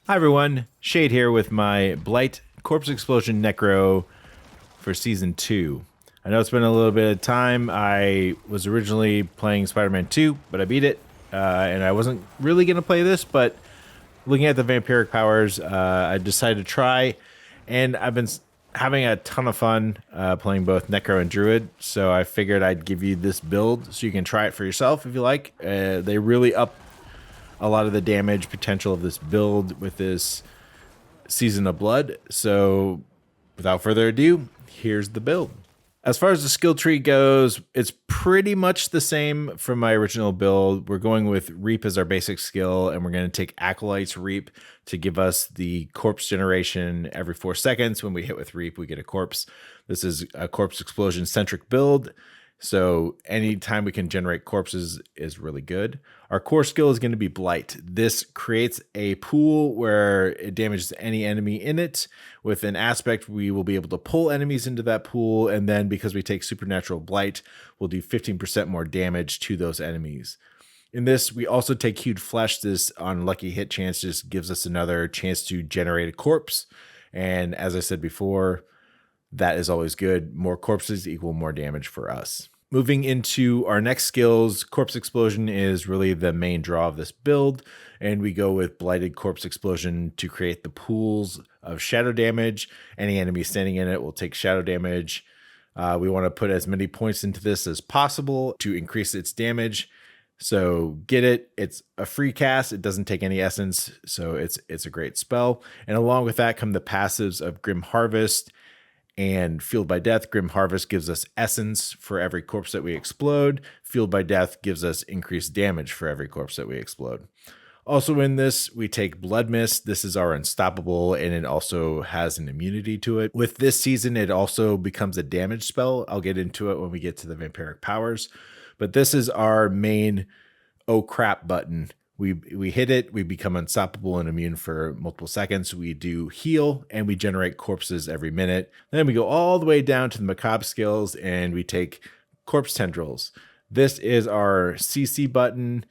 Hi everyone, Shade here with my Blight Corpse Explosion Necro for Season 2. I know it's been a little bit of time. I was originally playing Spider-Man 2, but I beat it, and I wasn't really going to play this, but looking at the vampiric powers, I decided to try, and I've been having a ton of fun playing both Necro and Druid, so I figured I'd give you this build so you can try it for yourself if you like. They really up a lot of the damage potential of this build with this Season of Blood. So without further ado, here's the build. As far as the skill tree goes, it's pretty much the same from my original build. We're going with Reap as our basic skill, and we're going to take Acolyte's Reap to give us the corpse generation every 4 seconds. When we hit with Reap, we get a corpse. This is a corpse explosion centric build, so anytime we can generate corpses is really good. Our core skill is going to be Blight. This creates a pool where it damages any enemy in it. With an aspect, we will be able to pull enemies into that pool, and then because we take Supernatural Blight, we'll do 15% more damage to those enemies. In this, we also take Hued Flesh. This on lucky hit chance just gives us another chance to generate a corpse. And as I said before, that is always good. More corpses equal more damage for us. Moving into our next skills, Corpse Explosion is really the main draw of this build, and we go with Blighted Corpse Explosion to create the pools of shadow damage. Any enemy standing in it will take shadow damage. We want to put as many points into this as possible to increase its damage. So get it. It's a free cast. It doesn't take any essence, so it's a great spell. And along with that come the passives of Grim Harvest and Fueled by Death. Grim Harvest gives us essence for every corpse that we explode. Fueled by Death gives us increased damage for every corpse that we explode. Also in this, we take Blood Mist. This is our unstoppable, and it also has an immunity to it. With this season, it also becomes a damage spell. I'll get into it when we get to the vampiric powers. But this is our main oh crap button. We hit it, we become unstoppable and immune for multiple seconds. We do heal, and we generate corpses every minute. Then we go all the way down to the macabre skills, and we take Corpse Tendrils. This is our CC button.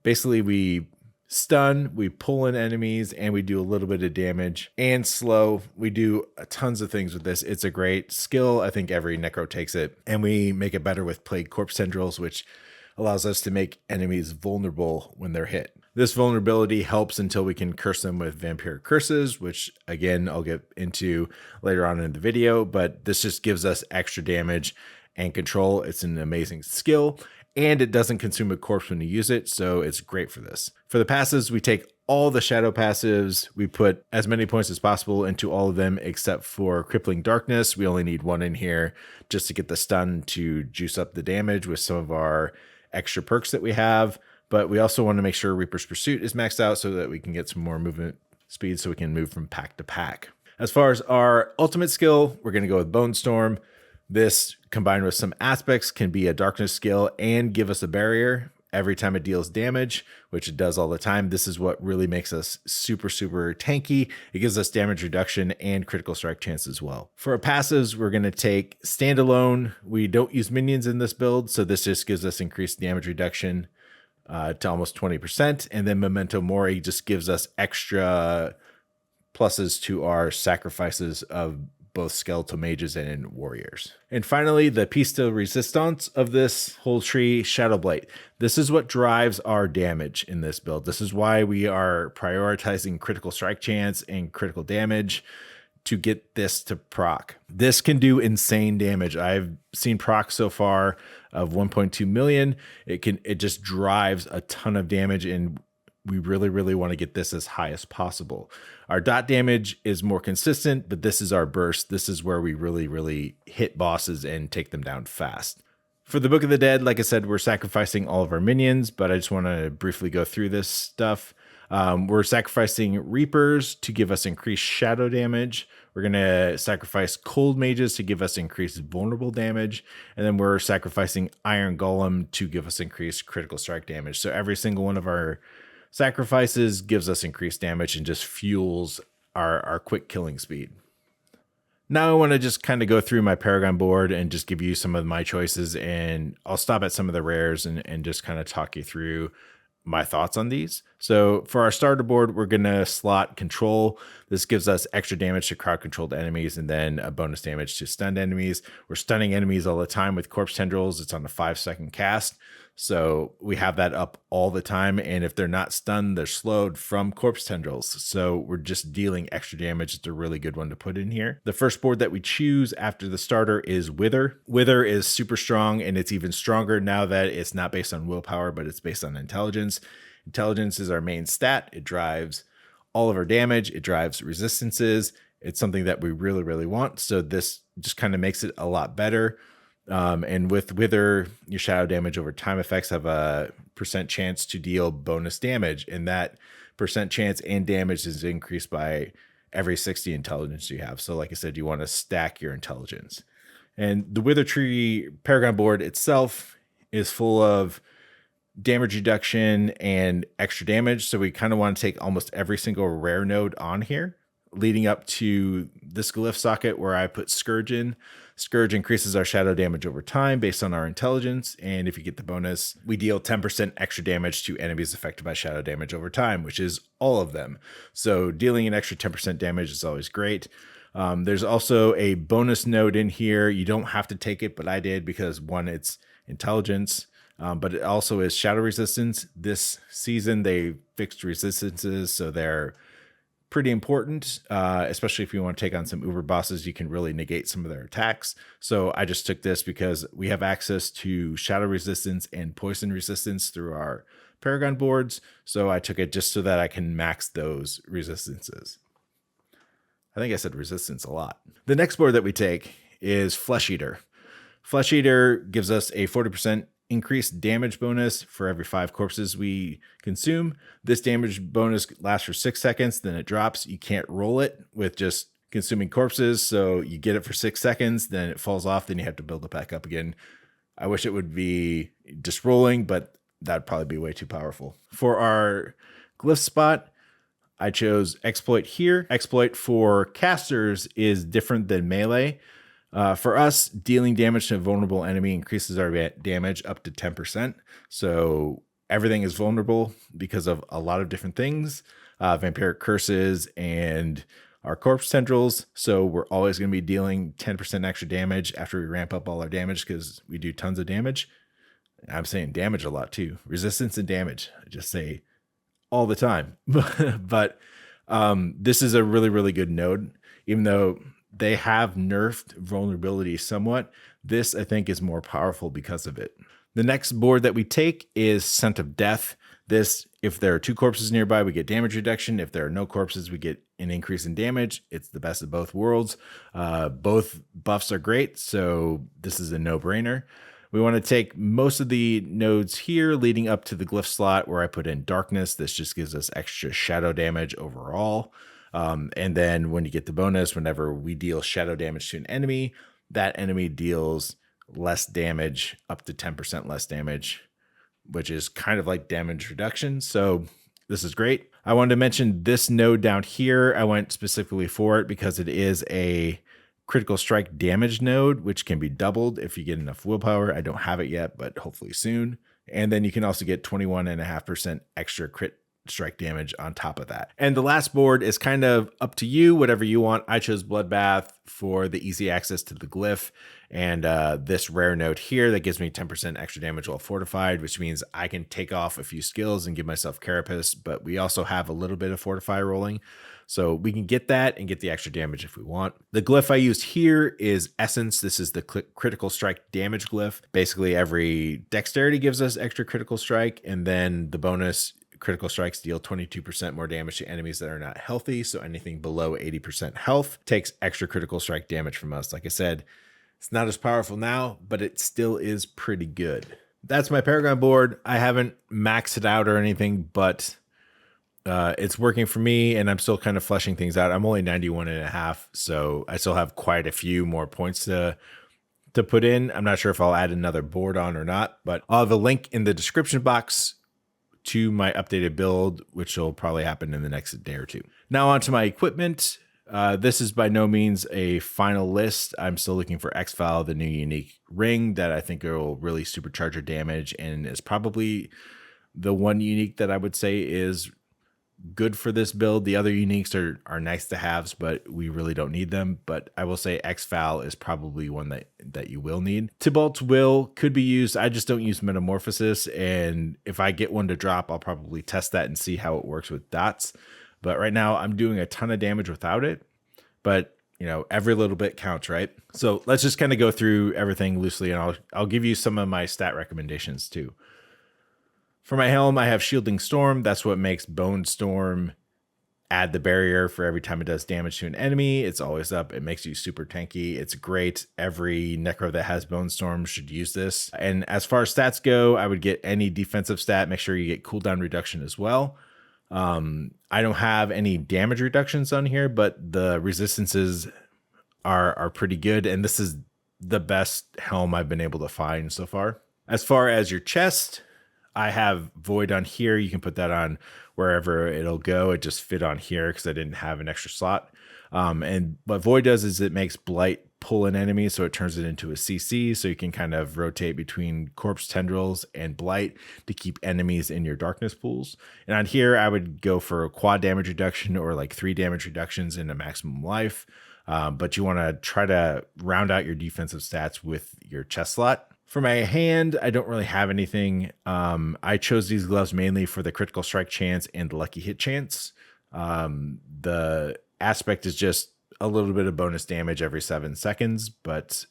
Basically, we stun, we pull in enemies, and we do a little bit of damage. And slow, we do tons of things with this. It's a great skill. I think every Necro takes it. And we make it better with Plague Corpse Tendrils, which allows us to make enemies vulnerable when they're hit. This vulnerability helps until we can curse them with vampiric curses, which again, I'll get into later on in the video, but this just gives us extra damage and control. It's an amazing skill, and it doesn't consume a corpse when you use it, so it's great for this. For the passives, we take all the shadow passives. We put as many points as possible into all of them except for Crippling Darkness. We only need 1 in here just to get the stun to juice up the damage with some of our extra perks that we have, but we also want to make sure Reaper's Pursuit is maxed out so that we can get some more movement speed so we can move from pack to pack. As far as our ultimate skill, we're going to go with Bone Storm. This combined with some aspects can be a darkness skill and give us a barrier every time it deals damage, which it does all the time. This is what really makes us super tanky. It gives us damage reduction and critical strike chance as well. For our passives, we're going to take Standalone. We don't use minions in this build, so this just gives us increased damage reduction to almost 20%. And then Memento Mori just gives us extra pluses to our sacrifices of both skeletal mages and warriors. And finally, the piece de resistance of this whole tree, Shadow Blight. This is what drives our damage in this build. This is why we are prioritizing critical strike chance and critical damage to get this to proc. This can do insane damage. I've seen proc so far of 1.2 million. It just drives a ton of damage, and we really want to get this as high as possible. Our dot damage is more consistent, but this is our burst. This is where we really hit bosses and take them down fast. For the Book of the Dead, like I said, we're sacrificing all of our minions, but I just want to briefly go through this stuff. We're sacrificing Reapers to give us increased shadow damage. We're going to sacrifice Cold Mages to give us increased vulnerable damage. And then we're sacrificing Iron Golem to give us increased critical strike damage. So every single one of our sacrifices gives us increased damage and just fuels our quick killing speed. Now I want to just kind of go through my Paragon board and just give you some of my choices, and I'll stop at some of the rares and just kind of talk you through my thoughts on these. So for our starter board, we're going to slot control. This gives us extra damage to crowd controlled enemies and then a bonus damage to stunned enemies. We're stunning enemies all the time with Corpse Tendrils. It's on a 5-second cast. So we have that up all the time. And if they're not stunned, they're slowed from Corpse Tendrils. So we're just dealing extra damage. It's a really good one to put in here. The first board that we choose after the starter is Wither. Wither is super strong, and it's even stronger now that it's not based on willpower, but it's based on intelligence. Intelligence is our main stat. It drives all of our damage. It drives resistances. It's something that we really, really want. So this just kind of makes it a lot better. And with Wither, your shadow damage over time effects have a % chance to deal bonus damage. And that % chance and damage is increased by every 60 intelligence you have. So like I said, you want to stack your intelligence. And the Wither Tree Paragon board itself is full of damage reduction and extra damage. So we kind of want to take almost every single rare node on here, leading up to this glyph socket where I put Scourge in. Scourge increases our shadow damage over time based on our intelligence. And if you get the bonus, we deal 10% extra damage to enemies affected by shadow damage over time, which is all of them. So dealing an extra 10% damage is always great. There's also a bonus node in here. You don't have to take it, but I did because one, it's intelligence. But it also is shadow resistance. This season, they fixed resistances, so they're pretty important, especially if you want to take on some uber bosses. You can really negate some of their attacks. So I just took this because we have access to shadow resistance and poison resistance through our Paragon boards. So I took it just so that I can max those resistances. I think I said resistance a lot. The next board that we take is Flesh Eater. Flesh Eater gives us a 40% increased damage bonus for every 5 corpses we consume. This damage bonus lasts for 6 seconds, then it drops. You can't roll it with just consuming corpses, so you get it for 6 seconds, then it falls off, then you have to build it back up again. I wish it would be just rolling, but that'd probably be way too powerful. For our glyph spot, I chose Exploit here. Exploit for casters is different than melee. For us, dealing damage to a vulnerable enemy increases our damage up to 10%. So everything is vulnerable because of a lot of different things, vampiric curses and our corpse tendrils. So we're always going to be dealing 10% extra damage after we ramp up all our damage because we do tons of damage. I'm saying damage a lot too. Resistance and damage. I just say all the time. But this is a really, really good node, even though they have nerfed vulnerability somewhat. This, I think, is more powerful because of it. The next board that we take is Scent of Death. This, if there are 2 corpses nearby, we get damage reduction. If there are no corpses, we get an increase in damage. It's the best of both worlds. Both buffs are great, so this is a no-brainer. We want to take most of the nodes here leading up to the glyph slot where I put in Darkness. This just gives us extra shadow damage overall. And then when you get the bonus, whenever we deal shadow damage to an enemy, that enemy deals less damage, up to 10% less damage, which is kind of like damage reduction. So this is great. I wanted to mention this node down here. I went specifically for it because it is a critical strike damage node, which can be doubled if you get enough willpower. I don't have it yet, but hopefully soon. And then you can also get 21.5% extra crit strike damage on top of that. And the last board is kind of up to you, whatever you want. I chose Bloodbath for the easy access to the glyph and this rare node here that gives me 10% extra damage while fortified, which means I can take off a few skills and give myself Carapace, but we also have a little bit of Fortify rolling. So we can get that and get the extra damage if we want. The glyph I used here is Essence. This is the critical strike damage glyph. Basically every dexterity gives us extra critical strike, and then the bonus critical strikes deal 22% more damage to enemies that are not healthy. So anything below 80% health takes extra critical strike damage from us. Like I said, it's not as powerful now, but it still is pretty good. That's my Paragon board. I haven't maxed it out or anything, but it's working for me, and I'm still kind of fleshing things out. I'm only 91.5, so I still have quite a few more points to put in. I'm not sure if I'll add another board on or not, but I'll have a link in the description box to my updated build, which will probably happen in the next day or two. Now on to my equipment. This is by no means a final list. I'm still looking for X-File, the new unique ring that I think will really supercharge your damage and is probably the one unique that I would say is good for this build. The other uniques are nice to haves, but we really don't need them. But I will say Exval is probably one that you will need. Tybalt's Will could be used. I just don't use Metamorphosis, and if I get one to drop, I'll probably test that and see how it works with dots. But right now I'm doing a ton of damage without it. But you know, every little bit counts, right? So let's just kind of go through everything loosely, and I'll give you some of my stat recommendations too. For my helm, I have Shielding Storm. That's what makes Bone Storm add the barrier for every time it does damage to an enemy. It's always up. It makes you super tanky. It's great. Every Necro that has Bone Storm should use this. And as far as stats go, I would get any defensive stat. Make sure you get cooldown reduction as well. I don't have any damage reductions on here, but the resistances are pretty good. And this is the best helm I've been able to find so far. As far as your chest, I have Void on here. You can put that on wherever it'll go. It just fit on here because I didn't have an extra slot. And what Void does is it makes Blight pull an enemy, so it turns it into a CC, so you can kind of rotate between Corpse Tendrils and Blight to keep enemies in your darkness pools. And on here, I would go for a quad damage reduction or like 3 damage reductions in a maximum life. But you want to try to round out your defensive stats with your chest slot. For my hand, I don't really have anything. I chose these gloves mainly for the critical strike chance and the lucky hit chance. The aspect is just a little bit of bonus damage every 7 seconds, but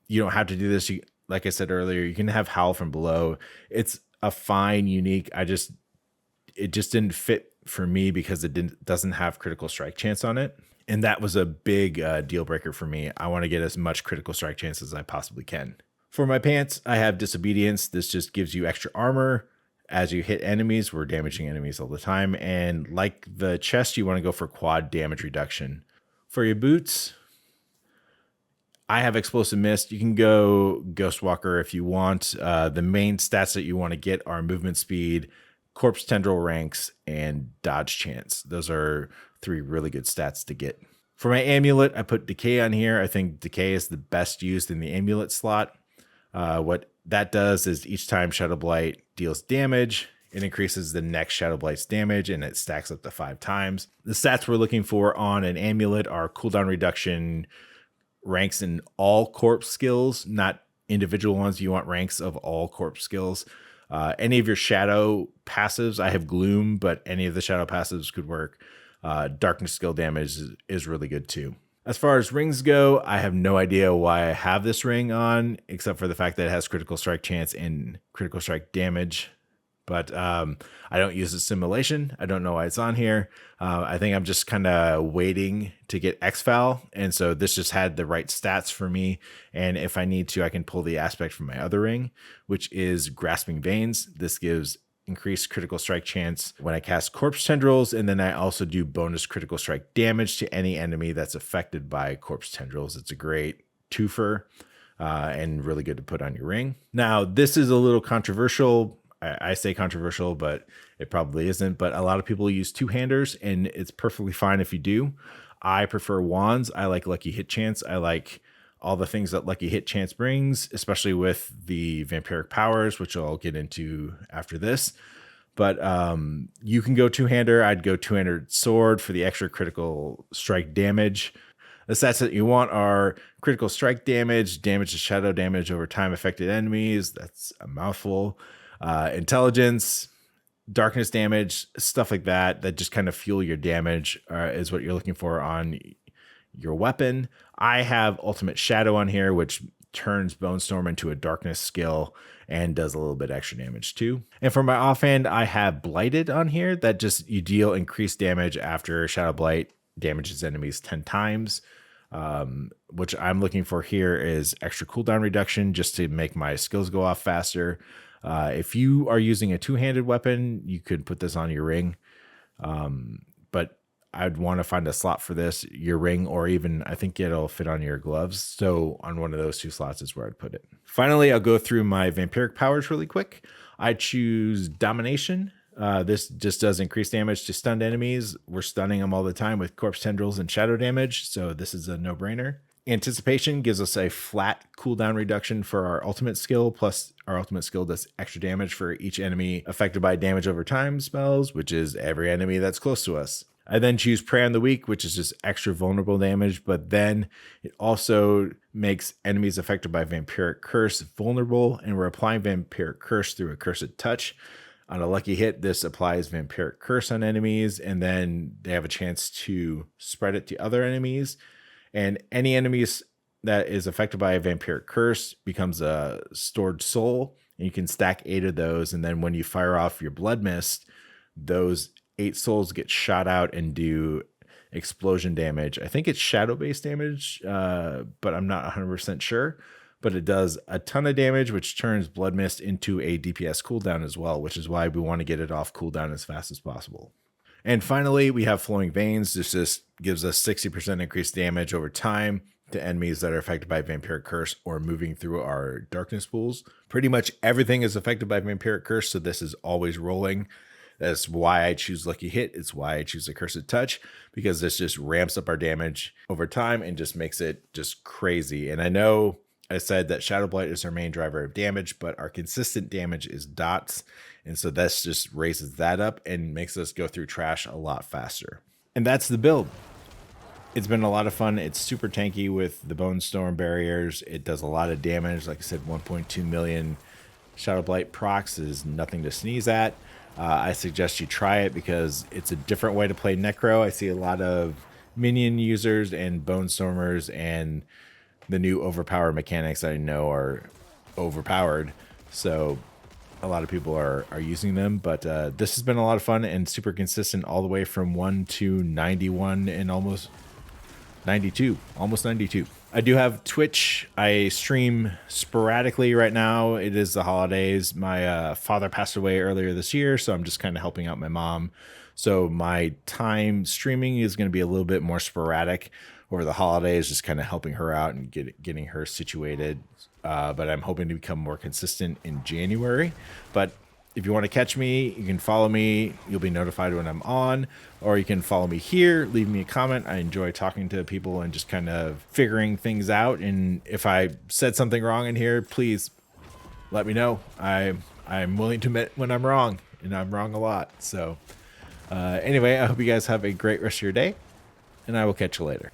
you don't have to do this. Like I said earlier, you can have Howl from Below. It's a fine unique. It just didn't fit for me because it doesn't have critical strike chance on it. And that was a big deal breaker for me. I want to get as much critical strike chance as I possibly can. For my pants, I have Disobedience. This just gives you extra armor as you hit enemies. We're damaging enemies all the time. And like the chest, you want to go for quad damage reduction. For your boots, I have Explosive Mist. You can go Ghostwalker if you want. The main stats that you want to get are movement speed, Corpse Tendril ranks, and dodge chance. Those are 3 really good stats to get. For my amulet, I put Decay on here. I think Decay is the best used in the amulet slot. What that does is each time Shadow Blight deals damage, it increases the next Shadow Blight's damage, and it stacks up to 5 times. The stats we're looking for on an amulet are cooldown reduction, ranks in all corpse skills, not individual ones. You want ranks of all corpse skills. Any of your shadow passives, I have Gloom, but any of the shadow passives could work. Darkness skill damage is really good too. As far as rings go, I have no idea why I have this ring on, except for the fact that it has critical strike chance and critical strike damage. But I don't use assimilation. I don't know why it's on here. I think I'm just kind of waiting to get Exval, and so this just had the right stats for me. And if I need to, I can pull the aspect from my other ring, which is Grasping Veins. This gives increased critical strike chance when I cast Corpse Tendrils, and then I also do bonus critical strike damage to any enemy that's affected by Corpse Tendrils. It's a great twofer and really good to put on your ring. Now, this is a little controversial. I say controversial, but it probably isn't. But a lot of people use two-handers, and it's perfectly fine if you do. I prefer wands. I like lucky hit chance. I like all the things that lucky hit chance brings, especially with the vampiric powers, which I'll get into after this. But you can go two-hander. I'd go two-handed sword for the extra critical strike damage. The stats that you want are critical strike damage, damage to shadow damage over time affected enemies. That's a mouthful. Intelligence, darkness damage, stuff like that just kind of fuel your damage is what you're looking for on your weapon. I have Ultimate Shadow on here, which turns Bone Storm into a darkness skill and does a little bit extra damage too. And for my offhand, I have Blighted on here. That just, you deal increased damage after Shadow Blight damages enemies 10 times. Which I'm looking for here is extra cooldown reduction just to make my skills go off faster. If you are using a two-handed weapon, you could put this on your ring. But I'd want to find a slot for this, your ring, or even I think it'll fit on your gloves. So on one of those two slots is where I'd put it. Finally, I'll go through my vampiric powers really quick. I choose Domination. This just does increased damage to stunned enemies. We're stunning them all the time with Corpse Tendrils and Shadow damage, so this is a no-brainer. Anticipation gives us a flat cooldown reduction for our ultimate skill, plus our ultimate skill does extra damage for each enemy affected by damage over time spells, which is every enemy that's close to us. I then choose Prey on the Weak, which is just extra vulnerable damage, but then it also makes enemies affected by Vampiric Curse vulnerable, and we're applying Vampiric Curse through Accursed Touch. On a lucky hit, this applies Vampiric Curse on enemies, and then they have a chance to spread it to other enemies. And any enemies that is affected by a Vampiric Curse becomes a stored soul, and you can stack 8 of those, and then when you fire off your Blood Mist, those 8 souls get shot out and do explosion damage. I think it's shadow-based damage, but I'm not 100% sure. But it does a ton of damage, which turns Blood Mist into a DPS cooldown as well, which is why we want to get it off cooldown as fast as possible. And finally, we have Flowing Veins. This just gives us 60% increased damage over time to enemies that are affected by Vampiric Curse or moving through our darkness pools. Pretty much everything is affected by Vampiric Curse, so this is always rolling. That's why I choose Lucky Hit. It's why I choose Accursed Touch, because this just ramps up our damage over time and just makes it just crazy. And I know I said that Shadow Blight is our main driver of damage, but our consistent damage is dots. And so this just raises that up and makes us go through trash a lot faster. And that's the build. It's been a lot of fun. It's super tanky with the Bone Storm barriers. It does a lot of damage. Like I said, 1.2 million Shadow Blight procs is nothing to sneeze at. I suggest you try it because it's a different way to play Necro. I see a lot of minion users and Bone Stormers, and the new overpowered mechanics I know are overpowered. So a lot of people are using them, but this has been a lot of fun and super consistent all the way from 1 to 91 and almost 92. I do have Twitch. I stream sporadically right now. It is the holidays. My father passed away earlier this year, so I'm just kind of helping out my mom. So my time streaming is going to be a little bit more sporadic over the holidays, just kind of helping her out and getting her situated. But I'm hoping to become more consistent in January. But if you want to catch me, you can follow me. You'll be notified when I'm on, or you can follow me here. Leave me a comment. I enjoy talking to people and just kind of figuring things out. And if I said something wrong in here, please let me know. I'm willing to admit when I'm wrong, and I'm wrong a lot. So anyway, I hope you guys have a great rest of your day, and I will catch you later.